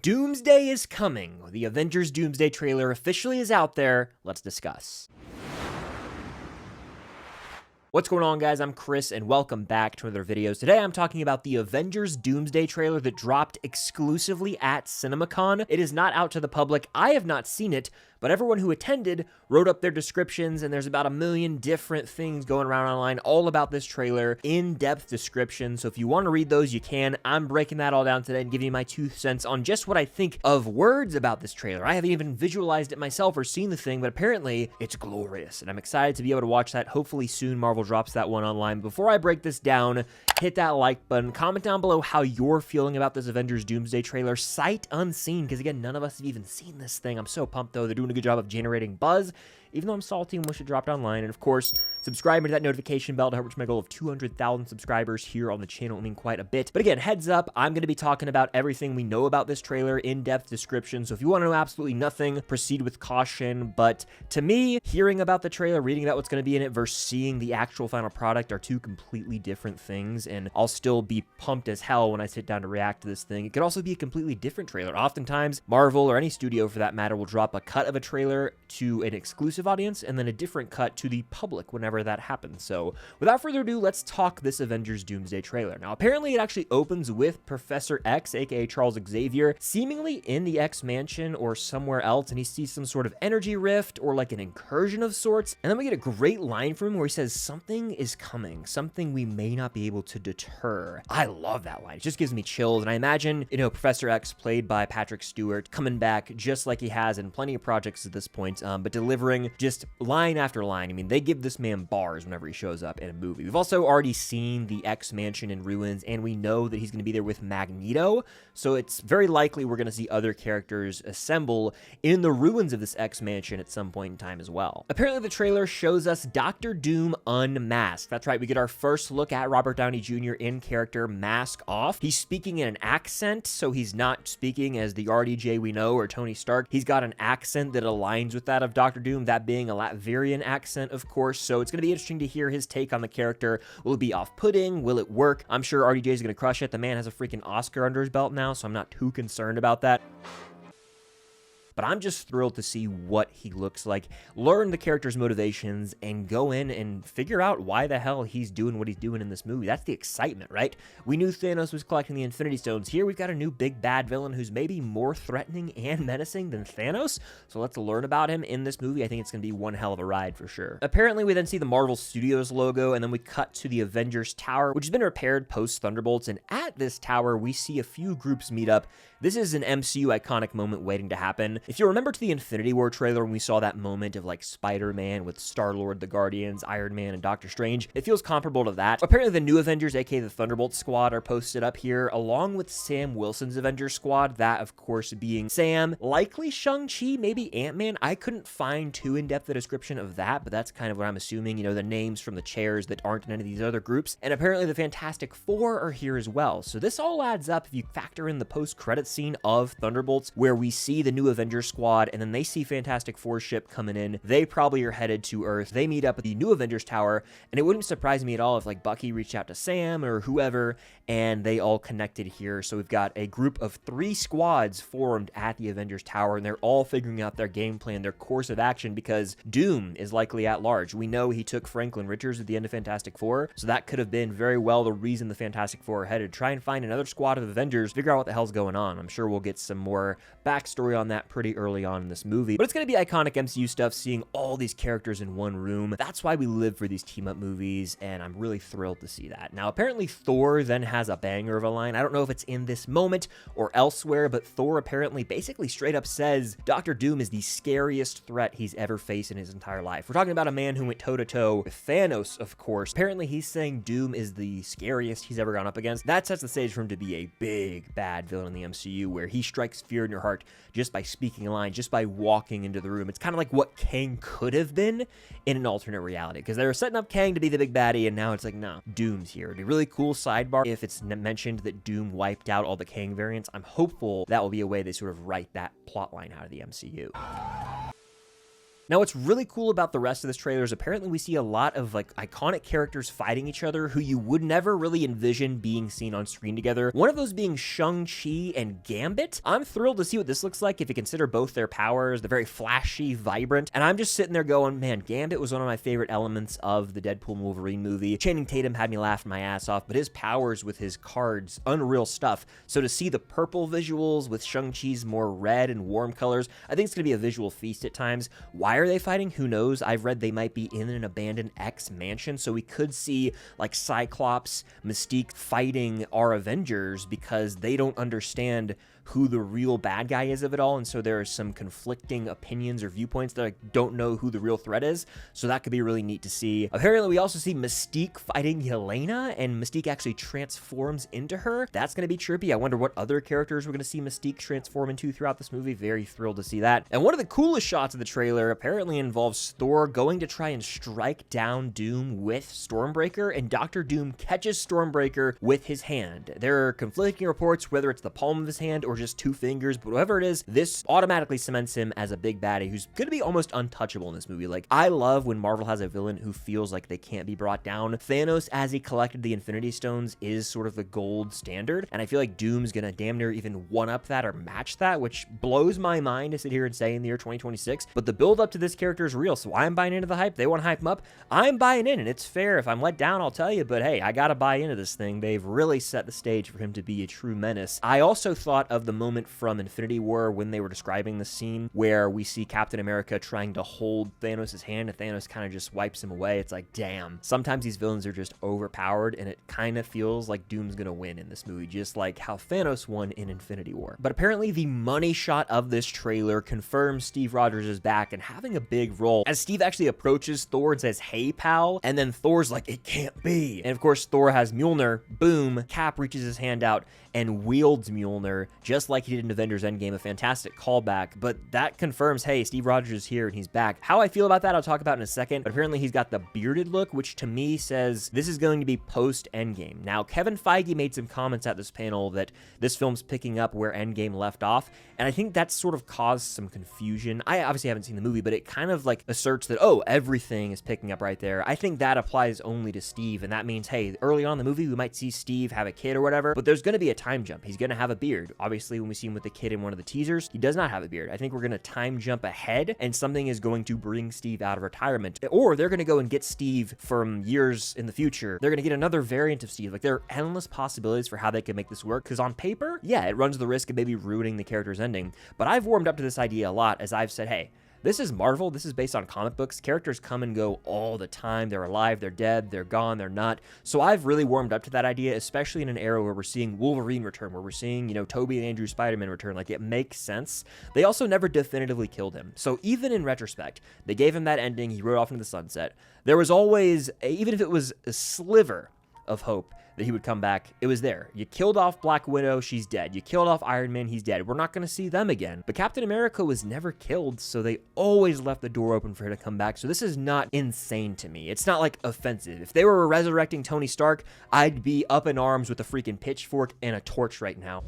Doomsday is coming. The Avengers Doomsday trailer officially is out there. Let's discuss. What's going on, guys? I'm Chris, and welcome back to another video. Today, I'm talking about the Avengers Doomsday trailer that dropped exclusively at CinemaCon. It is not out to the public. I have not seen it, but everyone who attended wrote up their descriptions, and there's about a million different things going around online all about this trailer, in-depth descriptions. So if you want to read those, you can. I'm breaking that all down today and giving you my 2 cents on just what I think of words about this trailer. I haven't even visualized it myself or seen the thing, but apparently it's glorious, and I'm excited to be able to watch that. Hopefully soon Marvel drops that one online. Before I break this down, hit that like button, comment down below how you're feeling about this Avengers Doomsday trailer, sight unseen, because again, none of us have even seen this thing. I'm so pumped though. They're doing a good job of generating buzz, even though I'm salty and wish it dropped online. And of course, subscribe to that notification bell to help reach my goal of 200,000 subscribers here on the channel. I mean, quite a bit. But again, heads up, I'm going to be talking about everything we know about this trailer, in-depth description. So if you want to know absolutely nothing, proceed with caution. But to me, hearing about the trailer, reading about what's going to be in it versus seeing the actual final product are two completely different things. And I'll still be pumped as hell when I sit down to react to this thing. It could also be a completely different trailer. Oftentimes, Marvel or any studio for that matter will drop a cut of a trailer to an exclusive audience and then a different cut to the public whenever that happens. So without further ado, let's talk this Avengers Doomsday trailer. Now, apparently it actually opens with Professor X, aka Charles Xavier, seemingly in the X Mansion or somewhere else, and he sees some sort of energy rift or like an incursion of sorts. And then we get a great line from him where he says, "Something is coming, something we may not be able to deter." I love that line. It just gives me chills. And I imagine, Professor X, played by Patrick Stewart, coming back just like he has in plenty of projects at this point, but delivering just line after line. I mean, they give this man bars whenever he shows up in a movie. We've also already seen the X Mansion in ruins, and we know that he's going to be there with Magneto, so it's very likely we're going to see other characters assemble in the ruins of this X Mansion at some point in time as well. Apparently, the trailer shows us Dr. Doom unmasked. That's right, we get our first look at Robert Downey Jr. in character, mask off. He's speaking in an accent, so he's not speaking as the RDJ we know or Tony Stark. He's got an accent that aligns with that of Dr. Doom, that being a Latvian accent, of course, so it's going to be interesting to hear his take on the character. Will it be off-putting? Will it work? I'm sure RDJ is going to crush it. The man has a freaking Oscar under his belt now, so I'm not too concerned about that. But I'm just thrilled to see what he looks like, learn the character's motivations, and go in and figure out why the hell he's doing what he's doing in this movie. That's the excitement, right? We knew Thanos was collecting the Infinity Stones. Here we've got a new big bad villain who's maybe more threatening and menacing than Thanos, so let's learn about him in this movie. I think it's going to be one hell of a ride for sure. Apparently, we then see the Marvel Studios logo, and then we cut to the Avengers Tower, which has been repaired post-Thunderbolts, and at this tower, we see a few groups meet up. This is an MCU iconic moment waiting to happen. If you remember to the Infinity War trailer when we saw that moment of like Spider-Man with Star-Lord, the Guardians, Iron Man, and Doctor Strange, it feels comparable to that. Apparently the new Avengers, aka the Thunderbolt Squad, are posted up here along with Sam Wilson's Avengers Squad, that of course being Sam, likely Shang-Chi, maybe Ant-Man. I couldn't find too in-depth a description of that, but that's kind of what I'm assuming, the names from the chairs that aren't in any of these other groups. And apparently the Fantastic Four are here as well. So this all adds up if you factor in the post-credit scene of Thunderbolts where we see the new Avengers Squad and then they see Fantastic Four ship coming in. They probably are headed to Earth. They meet up at the new Avengers Tower, and it wouldn't surprise me at all if like Bucky reached out to Sam or whoever and they all connected here. So we've got a group of 3 squads formed at the Avengers Tower, and they're all figuring out their game plan, their course of action, because Doom is likely at large. We know he took Franklin Richards at the end of Fantastic Four, so that could have been very well the reason the Fantastic Four are headed. Try and find another squad of Avengers, figure out what the hell's going on. I'm sure we'll get some more backstory on that pretty early on in this movie, but it's going to be iconic MCU stuff, seeing all these characters in one room. That's why we live for these team-up movies, and I'm really thrilled to see that. Now, apparently Thor then has a banger of a line. I don't know if it's in this moment or elsewhere, but Thor apparently basically straight up says Dr. Doom is the scariest threat he's ever faced in his entire life. We're talking about a man who went toe-to-toe with Thanos, of course. Apparently he's saying Doom is the scariest he's ever gone up against. That sets the stage for him to be a big bad villain in the MCU, where he strikes fear in your heart just by speaking a line, just by walking into the room. It's kind of like what Kang could have been in an alternate reality, because they were setting up Kang to be the big baddie, and now it's like, no, Doom's here. It'd be a really cool sidebar if it's mentioned that Doom wiped out all the Kang variants. I'm hopeful that will be a way they sort of write that plot line out of the MCU. Now, what's really cool about the rest of this trailer is apparently we see a lot of like iconic characters fighting each other who you would never really envision being seen on screen together. One of those being Shang-Chi and Gambit. I'm thrilled to see what this looks like if you consider both their powers. They're very flashy, vibrant, and I'm just sitting there going, man, Gambit was one of my favorite elements of the Deadpool and Wolverine movie. Channing Tatum had me laughing my ass off, but his powers with his cards, unreal stuff. So to see the purple visuals with Shang-Chi's more red and warm colors, I think it's going to be a visual feast at times. Why are they fighting? Who knows? I've read they might be in an abandoned X mansion, so we could see like Cyclops, Mystique fighting our Avengers because they don't understand who the real bad guy is of it all, and so there are some conflicting opinions or viewpoints that don't know who the real threat is, so that could be really neat to see. Apparently, we also see Mystique fighting Yelena, and Mystique actually transforms into her. That's going to be trippy. I wonder what other characters we're going to see Mystique transform into throughout this movie. Very thrilled to see that. And one of the coolest shots of the trailer apparently involves Thor going to try and strike down Doom with Stormbreaker, and Dr. Doom catches Stormbreaker with his hand. There are conflicting reports whether it's the palm of his hand or just two fingers, but whatever it is, this automatically cements him as a big baddie who's gonna be almost untouchable in this movie. Like, I love when Marvel has a villain who feels like they can't be brought down. Thanos, as he collected the Infinity Stones, is sort of the gold standard, and I feel like Doom's gonna damn near even one-up that or match that, which blows my mind to sit here and say in the year 2026, but the build up to this character is real, so I'm buying into the hype. They want to hype him up. I'm buying in, and it's fair. If I'm let down, I'll tell you, but hey, I gotta buy into this thing. They've really set the stage for him to be a true menace. I also thought of the moment from Infinity War when they were describing the scene where we see Captain America trying to hold Thanos' hand and Thanos kind of just wipes him away. It's like, damn, sometimes these villains are just overpowered, and it kind of feels like Doom's gonna win in this movie, just like how Thanos won in Infinity War. But apparently the money shot of this trailer confirms Steve Rogers is back and having a big role, as Steve actually approaches Thor and says, "Hey pal," and then Thor's like, "It can't be." And of course Thor has Mjolnir. Boom, Cap reaches his hand out and wields Mjolnir just like he did in Avengers Endgame, a fantastic callback, but that confirms, hey, Steve Rogers is here and he's back. How I feel about that I'll talk about in a second, but apparently he's got the bearded look, which to me says this is going to be post Endgame. Now, Kevin Feige made some comments at this panel that this film's picking up where Endgame left off, and I think that's sort of caused some confusion. I obviously haven't seen the movie, but it kind of like asserts that, oh, everything is picking up right there. I think that applies only to Steve, and that means, hey, early on in the movie we might see Steve have a kid or whatever, but there's going to be a time jump. He's going to have a beard. Obviously, when we see him with the kid in one of the teasers, he does not have a beard. I think we're going to time jump ahead, and something is going to bring Steve out of retirement. Or they're going to go and get Steve from years in the future. They're going to get another variant of Steve. Like, there are endless possibilities for how they can make this work, because on paper, yeah, it runs the risk of maybe ruining the character's ending. But I've warmed up to this idea a lot, as I've said, hey, this is Marvel. This is based on comic books. Characters come and go all the time. They're alive, they're dead, they're gone, they're not. So I've really warmed up to that idea, especially in an era where we're seeing Wolverine return, where we're seeing, you know, Tobey and Andrew Spider-Man return. Like, it makes sense. They also never definitively killed him. So even in retrospect, they gave him that ending. He rode off into the sunset. There was always, even if it was a sliver of hope that he would come back, it was there. You killed off Black Widow, she's dead. You killed off Iron Man, he's dead. We're not going to see them again. But Captain America was never killed, so they always left the door open for her to come back. So this is not insane to me. It's not like offensive. If they were resurrecting Tony Stark, I'd be up in arms with a freaking pitchfork and a torch right now.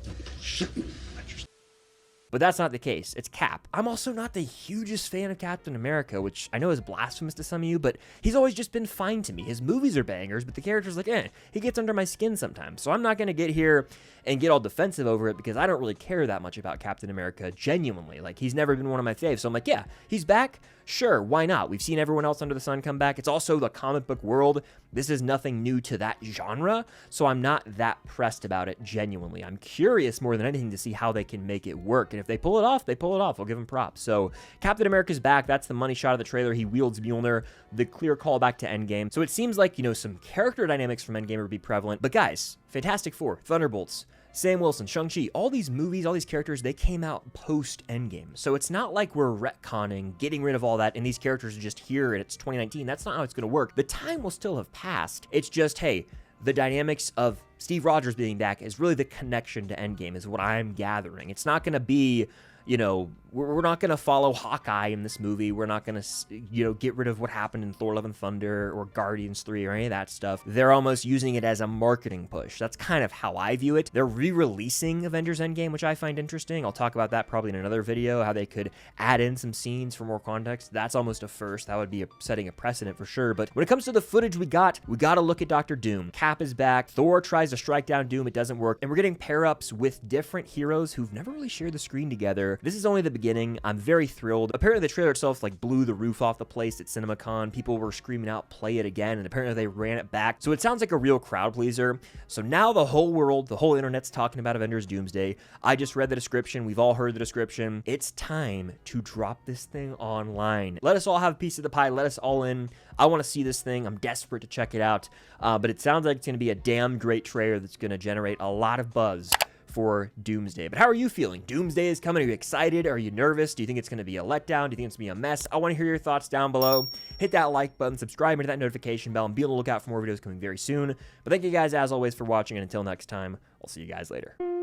But that's not the case. It's Cap. I'm also not the hugest fan of Captain America, which I know is blasphemous to some of you, but he's always just been fine to me. His movies are bangers, but the character's like, he gets under my skin sometimes. So I'm not going to get here and get all defensive over it, because I don't really care that much about Captain America, genuinely. Like, he's never been one of my faves. So I'm like, yeah, he's back. Sure, why not? We've seen everyone else under the sun come back. It's also the comic book world. This is nothing new to that genre, so I'm not that pressed about it, genuinely. I'm curious more than anything to see how they can make it work, and if they pull it off, they pull it off. I'll give them props. So Captain America's back. That's the money shot of the trailer. He wields Mjolnir, the clear callback to Endgame. So it seems like, you know, some character dynamics from Endgame would be prevalent. But guys, Fantastic Four, Thunderbolts, Sam Wilson, Shang-Chi, all these movies, all these characters, they came out post-Endgame. So it's not like we're retconning, getting rid of all that, and these characters are just here and it's 2019. That's not how it's going to work. The time will still have passed. It's just, hey, the dynamics of Steve Rogers being back is really the connection to Endgame, is what I'm gathering. It's not going to be, you know, we're not going to follow Hawkeye in this movie. We're not going to, you know, get rid of what happened in Thor: Love and Thunder or Guardians 3 or any of that stuff. They're almost using it as a marketing push. That's kind of how I view it. They're re-releasing Avengers Endgame, which I find interesting. I'll talk about that probably in another video, how they could add in some scenes for more context. That's almost a first. That would be setting a precedent for sure. But when it comes to the footage we got to look at Dr. Doom. Cap is back. Thor tries to strike down Doom. It doesn't work. And we're getting pair-ups with different heroes who've never really shared the screen together. This is only the beginning. I'm very thrilled. Apparently the trailer itself like blew the roof off the place at CinemaCon. People were screaming out, play it again, and apparently they ran it back. So it sounds like a real crowd pleaser. So now the whole world, the whole internet's talking about Avengers Doomsday. I just read the description. We've all heard the description. It's time to drop this thing online. Let us all have a piece of the pie. Let us all in. I want to see this thing. I'm desperate to check it out. But it sounds like it's going to be a damn great trailer that's going to generate a lot of buzz for Doomsday. But how are you feeling? Doomsday is coming. Are you excited? Are you nervous? Do you think it's going to be a letdown? Do you think it's going to be a mess? I want to hear your thoughts down below. Hit that like button, subscribe, and hit that notification bell, and be on the lookout for more videos coming very soon. But thank you guys, as always, for watching, and until next time, I'll see you guys later.